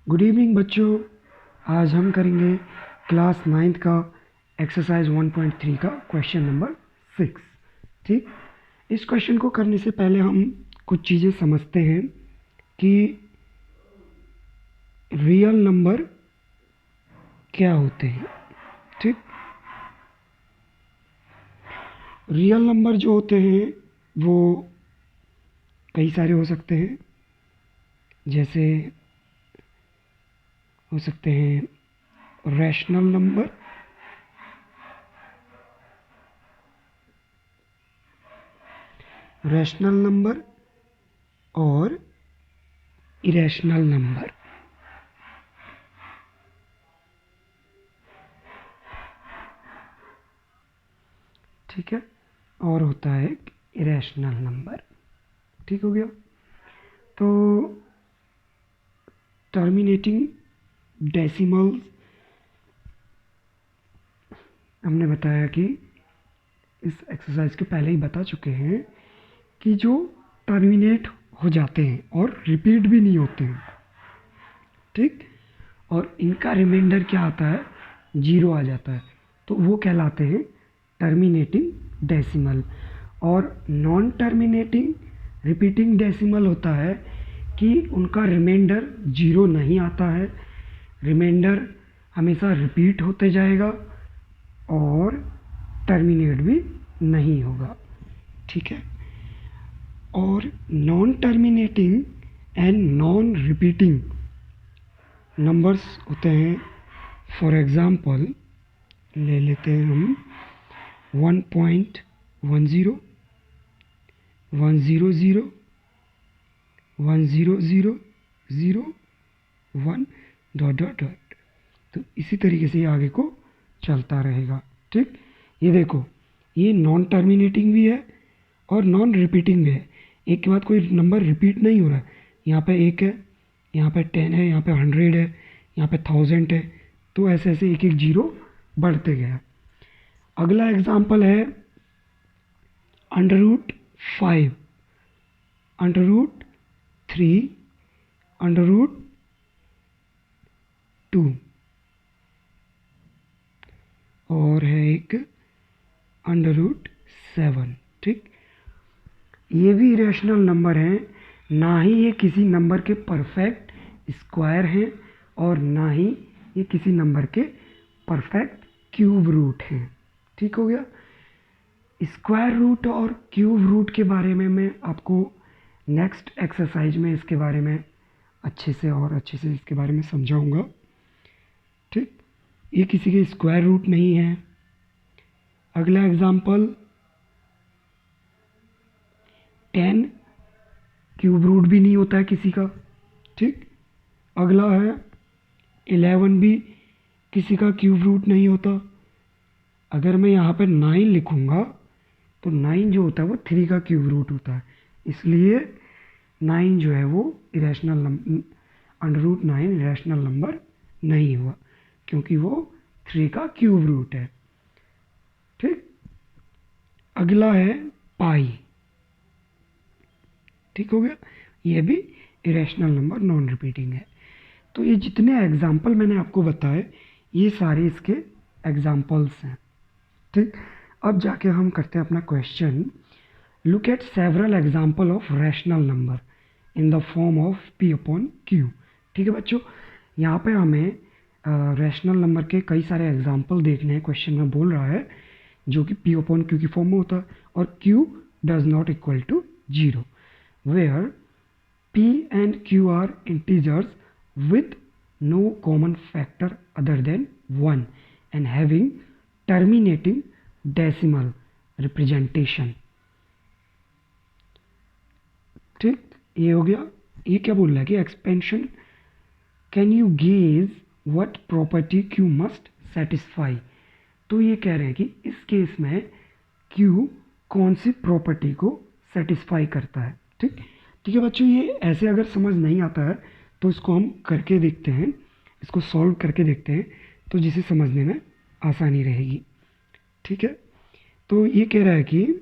Good evening बच्चों। आज हम करेंगे क्लास 9th का एक्सरसाइज 1.3 का क्वेश्चन नंबर 6। ठीक, इस क्वेश्चन को करने से पहले हम कुछ चीज़ें समझते हैं कि रियल नंबर क्या होते हैं। ठीक, रियल नंबर जो होते हैं वो कई सारे हो सकते हैं। जैसे हो सकते हैं रैशनल नंबर, और इरेशनल नंबर। ठीक है, और होता है इरेशनल नंबर। ठीक हो गया। तो टर्मिनेटिंग डेसिमल्स हमने बताया कि इस एक्सरसाइज के पहले ही बता चुके हैं कि जो टर्मिनेट हो जाते हैं और रिपीट भी नहीं होते हैं। ठीक, और इनका रिमाइंडर क्या आता है, 0 आ जाता है, तो वो कहलाते हैं टर्मिनेटिंग डेसिमल। और नॉन टर्मिनेटिंग रिपीटिंग डेसिमल होता है कि उनका रिमाइंडर 0 नहीं आता है, रिमाइंडर हमेशा रिपीट होते जाएगा और टर्मिनेट भी नहीं होगा। ठीक है, और non terminating and non repeating numbers होते हैं। फॉर एग्ज़ाम्पल ले लेते हैं हम 1.10, 100, 1000, 1 डॉट डॉट डॉट। तो इसी तरीके से ये आगे को चलता रहेगा। ठीक, ये देखो, ये नॉन टर्मिनेटिंग भी है और नॉन रिपीटिंग भी है। एक के बाद कोई नंबर रिपीट नहीं हो रहा है। यहाँ पे 1 है, यहाँ पे 10 है, यहाँ पे 100 है, यहाँ पे 1000 है। तो ऐसे ऐसे एक एक जीरो बढ़ते गया। अगला एग्जाम्पल है √5, √3, √2, और है एक √7। ठीक, ये भी इरेशनल नंबर हैं। ना ही ये किसी नंबर के परफेक्ट स्क्वायर हैं और ना ही ये किसी नंबर के परफेक्ट क्यूब रूट हैं। ठीक हो गया। स्क्वायर रूट और क्यूब रूट के बारे में मैं आपको नेक्स्ट एक्सरसाइज में इसके बारे में अच्छे से इसके बारे में समझाऊंगा। ठीक, ये किसी के स्क्वायर रूट नहीं है। अगला एग्जांपल 10 क्यूब रूट भी नहीं होता है किसी का। ठीक, अगला है 11 भी किसी का क्यूब रूट नहीं होता। अगर मैं यहाँ पर 9 लिखूँगा तो 9 जो होता है वो 3 का क्यूब रूट होता है, इसलिए 9 जो है वो इरेशनल नंबर, √9 इरेशनल नंबर नहीं हुआ क्योंकि वो 3 का क्यूब रूट है। ठीक, अगला है पाई। ठीक हो गया, ये भी इरेशनल नंबर नॉन रिपीटिंग है। तो ये जितने एग्जाम्पल मैंने आपको बताए ये सारे इसके एग्जाम्पल्स हैं। ठीक, अब जाके हम करते हैं अपना question. Look at several example of rational number in the form of P/Q। ठीक है बच्चों, यहाँ पे हमें रैशनल नंबर के कई सारे एग्जाम्पल देखने हैं। क्वेश्चन में बोल रहा है जो कि P/Q की फॉर्म में होता है और Q does not equal to 0, where P and Q are integers with no common factor other than 1 and having terminating decimal representation। ठीक, ये हो गया। ये क्या बोल रहा है कि expansion can you gauge what property Q must satisfy. तो ये कह रहे हैं कि इस केस में Q कौन सी प्रॉपर्टी को सेटिस्फाई करता है। ठीक, ठीक है बच्चों, ये ऐसे अगर समझ नहीं आता है तो इसको हम करके देखते हैं, इसको सॉल्व करके देखते हैं, तो जिसे समझने में आसानी रहेगी। ठीक है, तो ये कह रहा है कि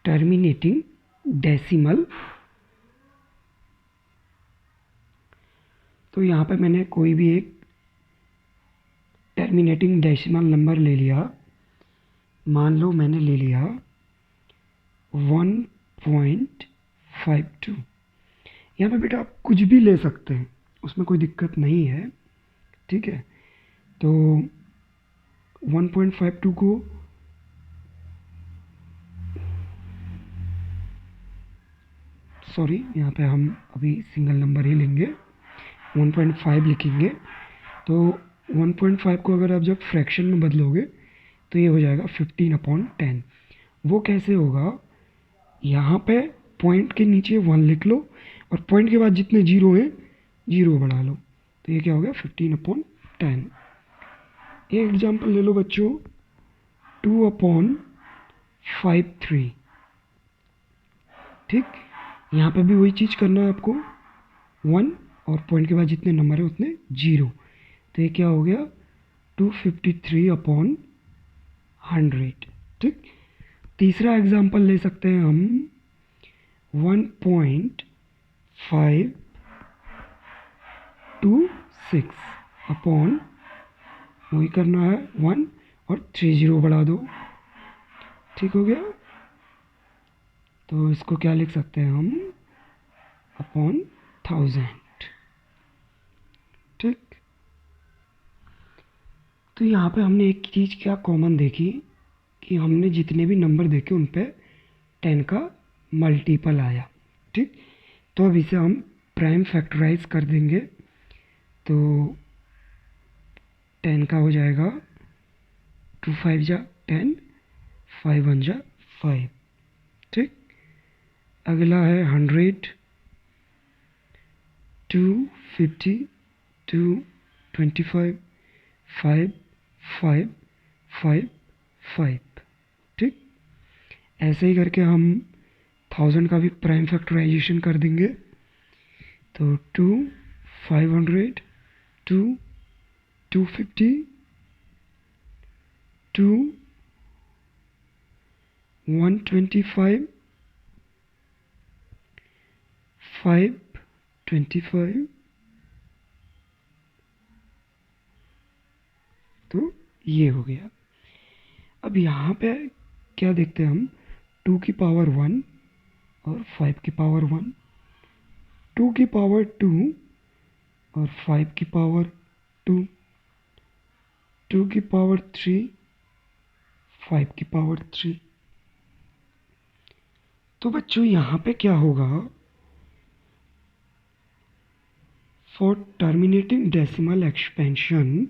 टर्मिनेटिंग डेसिमल। तो यहाँ पे मैंने कोई भी एक टर्मिनेटिंग डेसिमल नंबर ले लिया। मान लो मैंने ले लिया 1.52। यहाँ पे बेटा आप कुछ भी ले सकते हैं, उसमें कोई दिक्कत नहीं है, ठीक है। तो 1.52 को सॉरी यहाँ पे हम अभी सिंगल नंबर ही लेंगे, 1.5 लिखेंगे। तो 1.5 को अगर आप जब फ्रैक्शन में बदलोगे तो ये हो जाएगा 15/10। वो कैसे होगा, यहाँ पे पॉइंट के नीचे 1 लिख लो और पॉइंट के बाद जितने जीरो हैं जीरो बढ़ा लो, तो ये क्या हो गया 15/10। एक एग्जाम्पल ले लो बच्चों, 2/53। ठीक, यहाँ पे भी वही चीज़ करना है आपको, 1 और पॉइंट के बाद जितने नंबर है उतने जीरो, तो ये क्या हो गया 253/100। ठीक, तीसरा एग्जाम्पल ले सकते हैं हम 1.526 अपॉन, वही करना है 1 और 3 जीरो बढ़ा दो, ठीक हो गया। तो इसको क्या लिख सकते हैं हम, अपॉन 1000। ठीक, तो यहाँ पे हमने एक चीज़ क्या कॉमन देखी कि हमने जितने भी नंबर देखे उन पे 10 का मल्टीपल आया। ठीक, तो अब इसे हम प्राइम फैक्टराइज कर देंगे, तो 10 का हो जाएगा 2 5 जा 10, 5 1 जा 5। ठीक, अगला है 100, 250, 225, 5 5 5 5। ठीक, ऐसे ही करके हम 1000 का भी प्राइम फैक्टराइजेशन कर देंगे, तो 2 500, 2 250, 2 125, 5 25। तो ये हो गया। अब यहाँ पे क्या देखते हैं हम, 2 की पावर 1 और 5 की पावर 1, 2 की पावर 2 और 5 की पावर 2, 2 की पावर 3, 5 की पावर 3। तो बच्चों यहाँ पे क्या होगा, फॉर टर्मिनेटिंग डेसिमल एक्सपेंशन,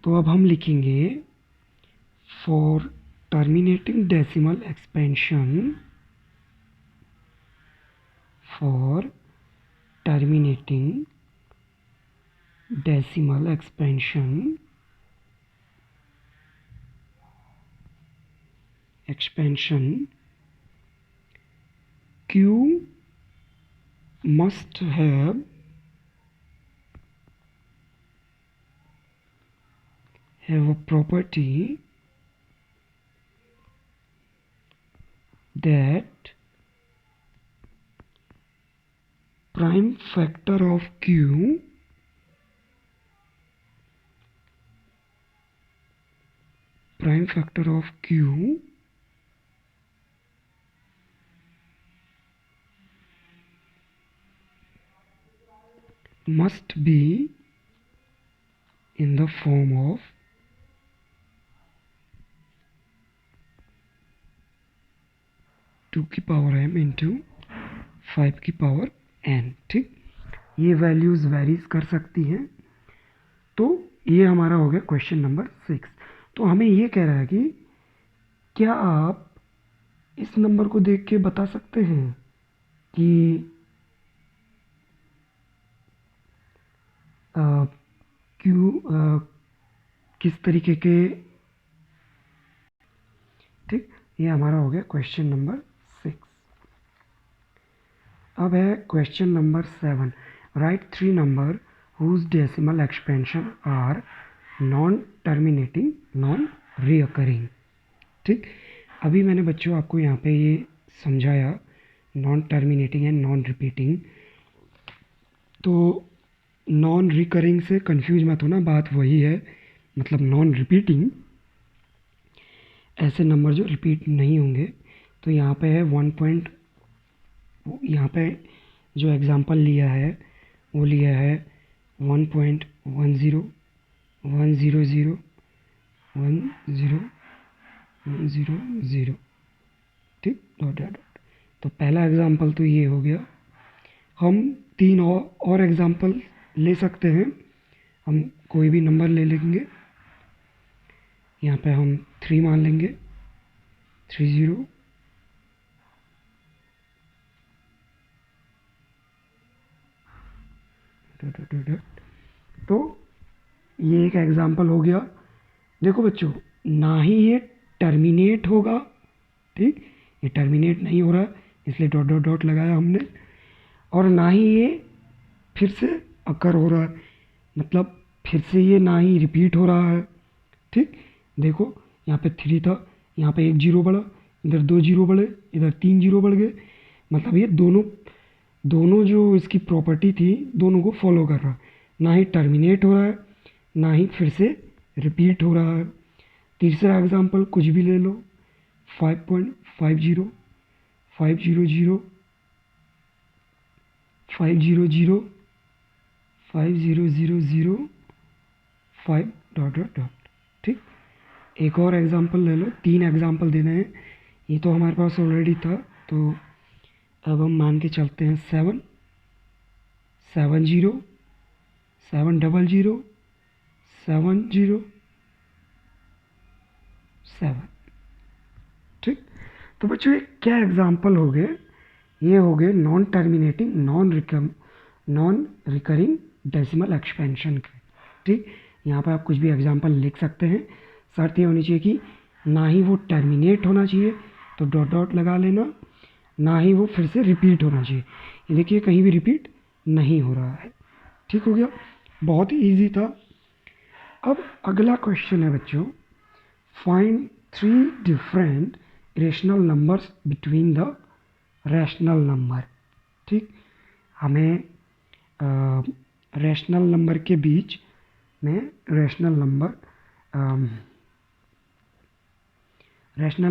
तो अब हम लिखेंगे for terminating decimal expansion, for terminating decimal expansion Q must have a property that prime factor of Q must be in the form of two की पावर m इंटू 5 की power n। ठीक, ये values varies कर सकती हैं। तो ये हमारा हो गया क्वेश्चन नंबर 6। तो हमें ये कह रहा है कि क्या आप इस नंबर को देख के बता सकते हैं कि क्यों किस तरीके के। ठीक, ये हमारा हो गया क्वेश्चन नंबर 6। अब है question number 7, write 3 number whose decimal expansion are non terminating non recurring. ठीक, अभी मैंने बच्चों आपको यहाँ पे ये समझाया non terminating and non repeating. तो नॉन रिकरिंग से कंफ्यूज मत होना, बात वही है। मतलब नॉन रिपीटिंग ऐसे नंबर जो रिपीट नहीं होंगे। तो यहाँ पे है 1 यहाँ पे जो एग्ज़ाम्पल लिया है वो लिया है 1.10 100 100 ठीक, डॉट डॉट डॉट। तो पहला एग्ज़ाम्पल तो ये हो गया। हम 3 और एग्ज़ाम्पल ले सकते हैं। हम कोई भी नंबर ले लेंगे। यहाँ पे हम 3 मान लेंगे, 30 तो ये एक एग्ज़ाम्पल हो गया। देखो बच्चों, ना ही ये टर्मिनेट होगा, ठीक, ये टर्मिनेट नहीं हो रहा इसलिए डॉट डॉट डॉट लगाया हमने, और ना ही ये फिर से अकर हो रहा है, मतलब फिर से ये ना ही रिपीट हो रहा है। ठीक, देखो यहाँ पे 3 था, यहाँ पे 1 जीरो बढ़ा, इधर 2 जीरो बढ़े, इधर 3 जीरो बढ़ गए। मतलब ये दोनों दोनों जो इसकी प्रॉपर्टी थी दोनों को फॉलो कर रहा है। ना ही टर्मिनेट हो रहा है, ना ही फिर से रिपीट हो रहा है। तीसरा एग्जांपल कुछ भी ले लो, 5.50 500 500 5000 5 डॉट डॉट डॉट। ठीक, एक और एग्जांपल ले लो, 3 एग्जांपल देने हैं। ये तो हमारे पास ऑलरेडी था, तो अब हम मान के चलते हैं 7 70 700 707। ठीक, तो बच्चों ये क्या एग्जांपल हो गए? ये हो गए non terminating non recurring decimal expansion के। ठीक, यहाँ पर आप कुछ भी एग्जांपल लिख सकते हैं। शर्त ये होनी चाहिए कि ना ही वो टर्मिनेट होना चाहिए, तो डॉट डॉट लगा लेना, ना ही वो फिर से रिपीट होना चाहिए। ये देखिए कहीं भी रिपीट नहीं हो रहा है। ठीक हो गया, बहुत ही ईजी था। अब अगला क्वेश्चन है बच्चों, find 3 different rational numbers between the rational number. ठीक, हमें रैशनल नंबर के बीच में रैशनल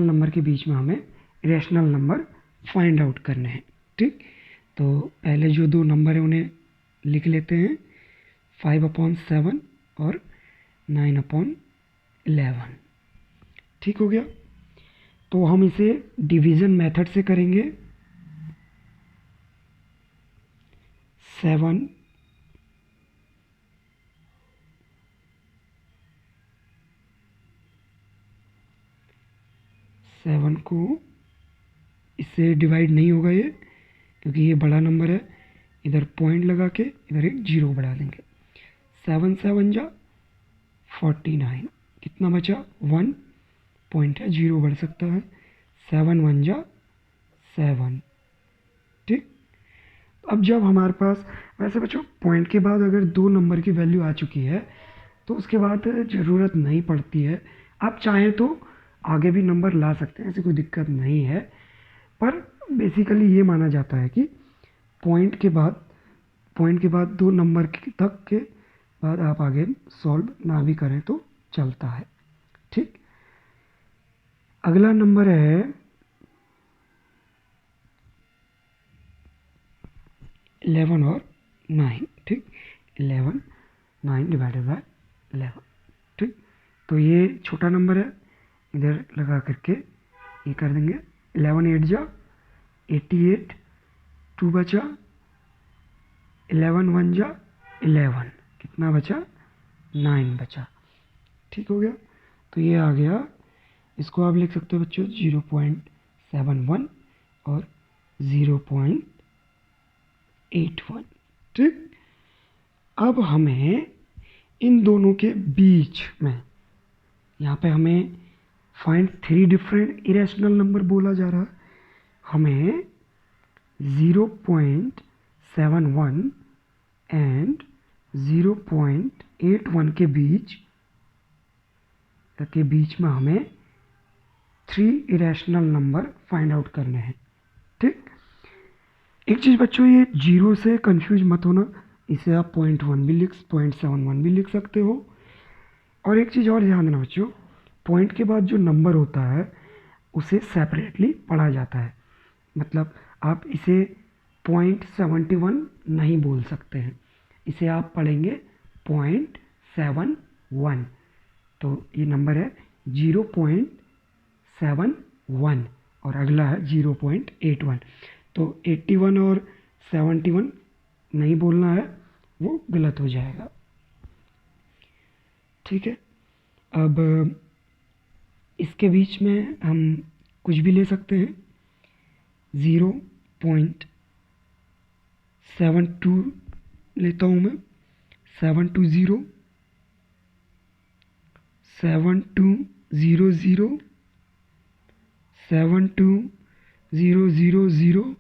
नंबर के बीच में हमें रैशनल नंबर फाइंड आउट करने हैं। ठीक, तो पहले जो 2 नंबर हैं उन्हें लिख लेते हैं, 5/7 और 9/11। ठीक हो गया, तो हम इसे डिवीज़न मेथड से करेंगे। 7 को इससे डिवाइड नहीं होगा ये, क्योंकि ये बड़ा नंबर है। इधर पॉइंट लगा के इधर एक जीरो बढ़ा देंगे। 7 7 जा 49, कितना बचा 1, पॉइंट है जीरो बढ़ सकता है। 7 1 जा 7। ठीक, अब जब हमारे पास, वैसे बच्चों पॉइंट के बाद अगर 2 नंबर की वैल्यू आ चुकी है तो उसके बाद ज़रूरत नहीं पड़ती है। आप चाहें तो आगे भी नंबर ला सकते हैं, ऐसी कोई दिक्कत नहीं है। पर बेसिकली ये माना जाता है कि पॉइंट के बाद 2 नंबर तक के बाद आप आगे सॉल्व ना भी करें तो चलता है। ठीक, अगला नंबर है 11 और 9। ठीक, 11 9 डिवाइडेड बाय 11। ठीक, तो ये छोटा नंबर है, इधर लगा करके ये कर देंगे। 11 8 जा 88, 2 बचा, 11 1 जा 11, कितना बचा 9 बचा। ठीक हो गया, तो ये आ गया। इसको आप लिख सकते हो बच्चों 0.71 और 0.81। ठीक, अब हमें इन दोनों के बीच में, यहाँ पे हमें फाइंड 3 डिफरेंट इरेशनल नंबर बोला जा रहा है। हमें 0.71 एंड 0.81 के बीच में हमें 3 इरेशनल नंबर फाइंड आउट करने हैं। ठीक, एक चीज़ बच्चों, ये जीरो से कंफ्यूज मत होना, इसे आप 0.1 भी 0.71 भी लिख सकते हो। और एक चीज़ और ध्यान देना बच्चों, पॉइंट के बाद जो नंबर होता है उसे सेपरेटली पढ़ा जाता है। मतलब आप इसे 0.71 नहीं बोल सकते हैं, इसे आप पढ़ेंगे 0.71। तो ये नंबर है 0.71 और अगला है 0.81। तो 81 और 71 नहीं बोलना है, वो गलत हो जाएगा। ठीक है, अब इसके बीच में हम कुछ भी ले सकते हैं। 0.72 लेता हूँ मैं, 720, 7200, 72000,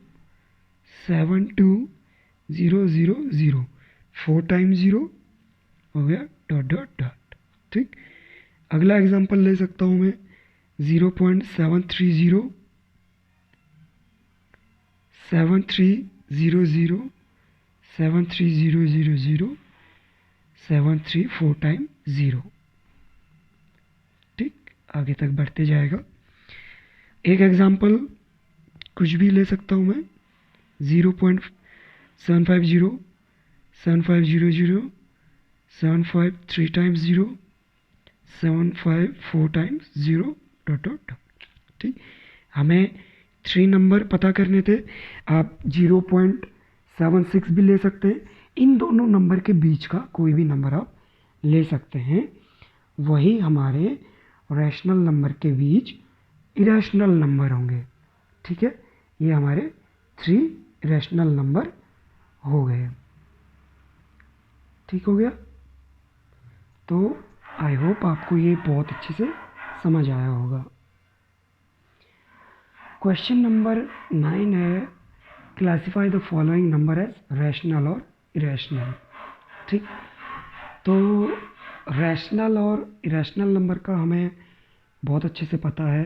72000, 4 टाइम्स 0 हो गया डॉट डॉट डॉट। ठीक, अगला एग्जांपल ले सकता हूँ मैं 0.730, 7300, 73000, 73 4 टाइम 0। ठीक, आगे तक बढ़ते जाएगा। एक एग्जांपल कुछ भी ले सकता हूँ मैं 0.750, 7500, 75 3 times 0, 75 4 times 0 dot dot dot. ठीक, हमें 3 नंबर पता करने थे, आप 0.76 भी ले सकते हैं। इन दोनों नंबर के बीच का कोई भी नंबर आप ले सकते हैं, वही हमारे रैशनल नंबर के बीच इरेशनल नंबर होंगे। ठीक है, ये हमारे 3 रैशनल नंबर हो गए। ठीक हो गया, तो आई होप आपको ये बहुत अच्छे से समझ आया होगा। क्वेश्चन नंबर 9 है, classify the following number as rational और इरेशनल। ठीक, तो रैशनल और इरेशनल नंबर का हमें बहुत अच्छे से पता है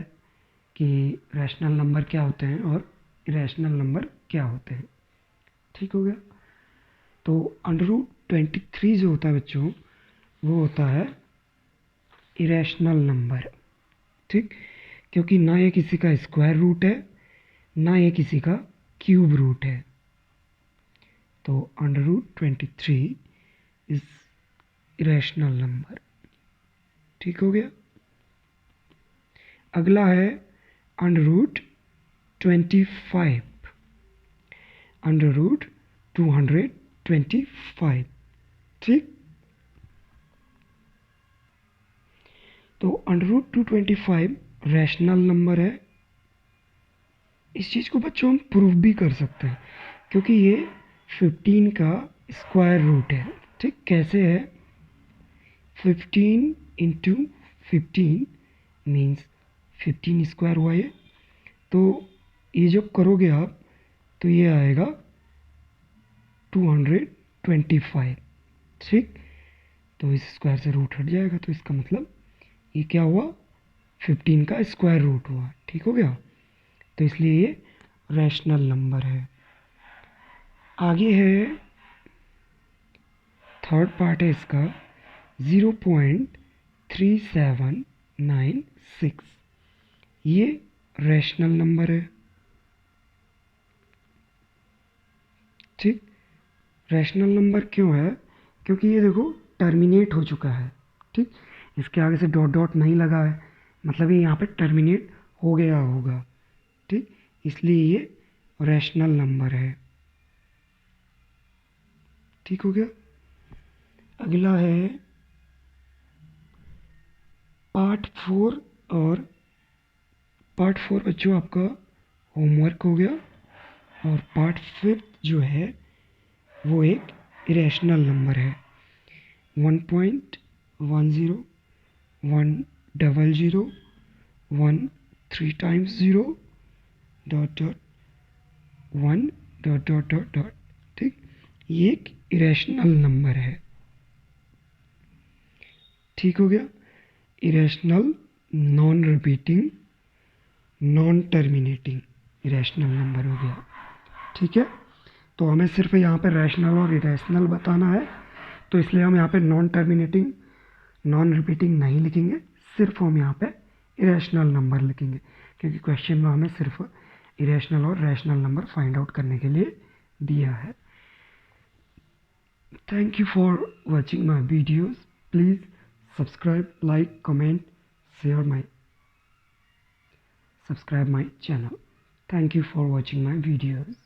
कि रैशनल नंबर क्या होते हैं और इरेशनल नंबर क्या होते हैं। ठीक हो गया, तो √23 जो होता है बच्चों, वो होता है इरेशनल नंबर। ठीक, क्योंकि ना ये किसी का स्क्वायर रूट है, ना ये किसी का क्यूब रूट है, तो √23 इज इरेशनल नंबर। ठीक हो गया, अगला है √25, √225। ठीक, तो √225 रैशनल नंबर है। इस चीज़ को बच्चों हम प्रूव भी कर सकते हैं, क्योंकि ये 15 का स्क्वायर रूट है। ठीक, कैसे है, 15 इंटू 15 मीन्स 15 स्क्वायर हुआ ये, तो ये जब करोगे आप तो ये आएगा 225। ठीक, तो इस स्क्वायर से रूट हट जाएगा, तो इसका मतलब ये क्या हुआ, 15 का स्क्वायर रूट हुआ। ठीक हो गया, तो इसलिए ये रैशनल नंबर है। आगे है थर्ड पार्ट है इसका 0.3796, ये रैशनल नंबर है। ठीक, रैशनल नंबर क्यों है, क्योंकि ये देखो टर्मिनेट हो चुका है। ठीक, इसके आगे से डॉट डॉट नहीं लगा है, मतलब ये यहाँ पे टर्मिनेट हो गया होगा। ठीक, इसलिए ये रैशनल नंबर है। ठीक हो गया, अगला है पार्ट 4, और पार्ट 4 बच्चों आपका होमवर्क हो गया। और पार्ट 5 जो है वो एक इरेशनल नंबर है, 1.10, 100, 1 3 times 0 dot dot 1 dot dot dot dot. ठीक, ये एक इरेशनल नंबर है। ठीक हो गया, irrational, non repeating non terminating irrational number हो गया। ठीक है, तो हमें सिर्फ यहाँ पे रैशनल और इरेशनल बताना है, तो इसलिए हम यहाँ पे नॉन टर्मिनेटिंग नॉन रिपीटिंग नहीं लिखेंगे, सिर्फ हम यहाँ पे इरेशनल नंबर लिखेंगे, क्योंकि क्वेश्चन में हमें सिर्फ इरेशनल और रैशनल नंबर फाइंड आउट करने के लिए दिया है। Thank you for watching my videos. Please subscribe, like, comment, share my subscribe my channel. Thank you for watching my videos.